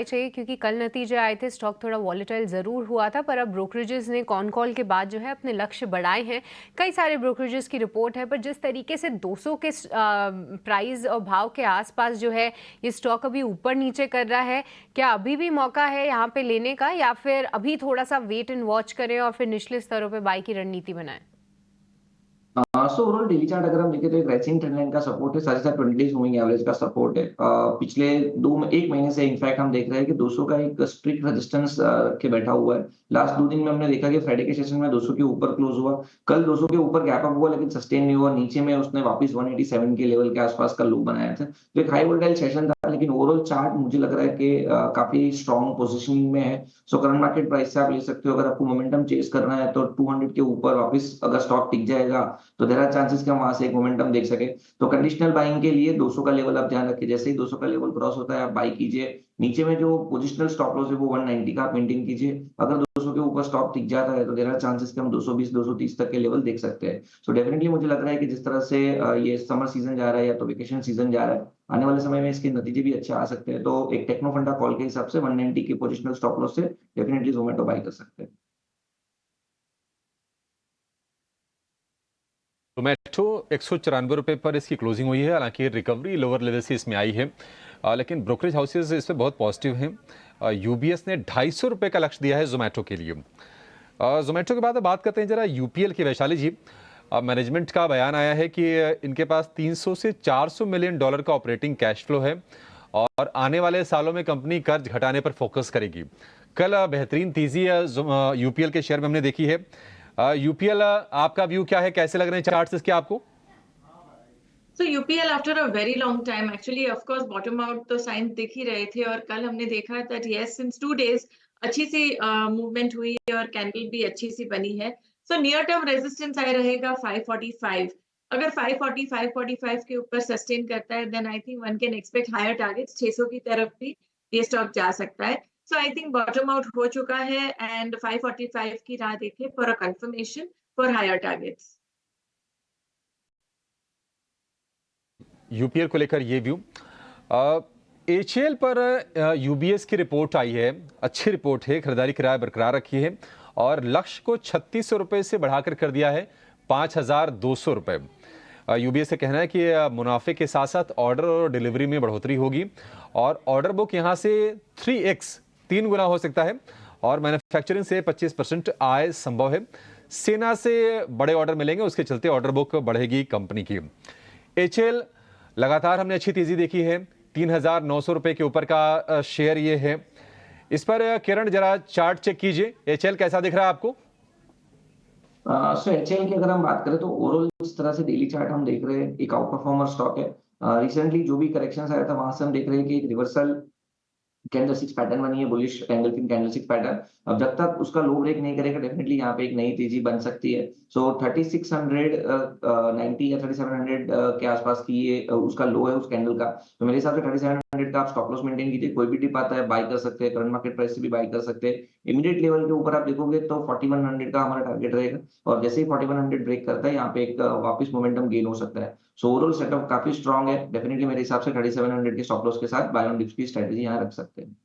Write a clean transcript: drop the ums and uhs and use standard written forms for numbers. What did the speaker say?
चाहिए क्योंकि कल नतीजे आए थे, स्टॉक थोड़ा वॉलेटाइल ज़रूर हुआ था, पर अब ब्रोकरेजेस ने कॉन कॉल के बाद जो है अपने लक्ष्य बढ़ाए हैं। कई सारे ब्रोकरेजेस की रिपोर्ट है, पर जिस तरीके से 200 के प्राइस और भाव के आसपास जो है ये स्टॉक अभी ऊपर नीचे कर रहा है, क्या अभी भी मौका है यहाँ पे लेने का, या फिर अभी थोड़ा सा वेट एंड वॉच करें और फिर निचले स्तरों पर बाई की रणनीति बनाएं? सो ओवरऑल डेली चार्ट अगर हम देखें तो एक रेसिंग ट्रेंड लाइन का सपोर्ट है, साथ ही साथ 20 डेज मूविंग एवरेज का सपोर्ट है। पिछले एक महीने से इनफैक्ट हम देख रहे हैं कि 200 का एक स्ट्रिक्ट रेजिस्टेंस के बैठा हुआ है। लास्ट 2 दिन में हमने देखा कि फ्राइडे के सेशन में 200 के ऊपर क्लोज हुआ, कल 200 के ऊपर गैप अप हुआ लेकिन सस्टेन नहीं हुआ, नीचे में उसने वापस 187 के लेवल के आसपास का लो बनाया था। तो एक हाई वोल्टाइल सेशन था, लेकिन ओवरऑल चार्ट मुझे लग रहा है कि काफी स्ट्रॉन्ग पोजिशनिंग में है। सो करंट मार्केट प्राइस से आप ले सकते हो, अगर आपको मोमेंटम चेस करना है तो 200 के ऊपर वापस अगर स्टॉक टिक जाएगा तो देयर आर चांसेस कि हम वहां से एक मोमेंटम देख सके। तो कंडीशनल बाइंग के लिए 200 का लेवल आप ध्यान रखिए, जैसे ही 200 का लेवल क्रॉस होता है आप बाई कीजिए। नीचे में जो पोजिशनल स्टॉप लॉस है वो 190 का आप मेंटेन कीजिए। अगर 200 के ऊपर स्टॉक टिक जाता है तो देयर आर चांसेस कि हम 220 230 तक के लेवल देख सकते हैं। सो डेफिनेटली मुझे लग रहा है कि जिस तरह से ये समर सीजन जा रहा है या तो वेकेशन सीजन जा रहा है, आने वाले समय में इसके नतीजे भी अच्छे आ सकते हैं। तो एक टेक्नो फंडा कॉल के हिसाब से 190 के पोजिशनल स्टॉप लॉस से डेफिनेटली जोमेटो बाई कर सकते हैं। जोमेटो ₹194 पर इसकी क्लोजिंग हुई है। हालांकि रिकवरी लोअर लेवल से इसमें आई है, लेकिन ब्रोकरेज हाउसेज इस पे बहुत पॉजिटिव हैं। यूबीएस ने ₹250 का लक्ष्य दिया है जोमेटो के लिए। जोमेटो के बाद अब बात करते हैं जरा यूपीएल की। वैशाली जी, मैनेजमेंट का बयान आया है कि इनके पास 300 से $400 मिलियन का ऑपरेटिंग कैश फ्लो है और आने वाले सालों में कंपनी कर्ज घटाने पर फोकस करेगी। कल बेहतरीन तेजी यूपीएल के शेयर में हमने देखी है। यूपीएल, आपका व्यू क्या है, कैसे लग रहे हैं चार्ट्स इसके आपको? So UPL after a very long time actually of course bottom out तो साइंस दिख ही रहे थे, और कल हमने देखा that yes since 2 days अच्छी सी मूवमेंट हुई है और कैंडल भी अच्छी सी बनी है। सो नियर टर्म रेजिस्टेंस आया रहेगा 545। अगर 540 545 के ऊपर सस्टेन करता है then I think one can expect higher targets 600 की तरफ भी ये स्टॉक जा सकता है। So I think bottom out हो चुका है एंड 545 की राह देखें for a confirmation for higher targets. UPL को लेकर ये व्यू। एचएएल पर यूबीएस की रिपोर्ट आई है, अच्छी रिपोर्ट है, खरीदारी की राय बरकरार रखी है और लक्ष्य को ₹3600 से बढ़ाकर कर दिया है ₹5200। यूबीएस का कहना है कि मुनाफे के साथ साथ ऑर्डर और डिलीवरी में बढ़ोतरी होगी और ऑर्डर बुक यहां से 3x 3 गुना हो सकता है और मैन्युफैक्चरिंग से 25% आय संभव है। सेना से बड़े ऑर्डर मिलेंगे, उसके चलते ऑर्डर बुक बढ़ेगी कंपनी की। एचएएल लगातार हमने अच्छी तेजी देखी है, ₹3900 के ऊपर का शेयर ये है। इस पर किरण जरा चार्ट चेक कीजिए, एचएएल कैसा दिख रहा है आपको? सो एचएएल की अगर हम बात करें तो ओवरऑल जिस तरह से डेली चार्ट हम देख रहे हैं एक आउट परफॉर्मर स्टॉक है। रिसेंटली जो भी करेक्शन आया था वहां से हम देख रहे हैं कि एक रिवर्सल कैंडलस्टिक्स पैटर्न बनी है, बुलिश एंगल्फिंग कैंडलस्टिक पैटर्न। अब जब तक उसका लो ब्रेक नहीं करेगा डेफिनेटली यहाँ पे एक नई तेजी बन सकती है। सो 3690 या 3700 के आसपास की ये उसका लो है उस कैंडल का। तो मेरे हिसाब से 3700 का आप स्टॉप लॉस मेंटेन कीजिए, कोई भी डिप आता है बाय कर सकते हैं, करंट मार्केट प्राइस से भी बाय कर सकते हैं। इमीडिएट लेवल के ऊपर आप देखोगे तो 4100 का हमारा टारगेट रहेगा और जैसे ही 4100 ब्रेक करता है यहाँ पे एक वापस मोमेंटम गेन हो सकता है। सो ओवरऑल सेटअप काफी स्ट्रॉन्ग है, डेफिनेटली मेरे हिसाब से 3700 के स्टॉप लॉस के साथ बाय ऑन डिप्स की स्ट्रेटजी यहाँ रख सकते हैं।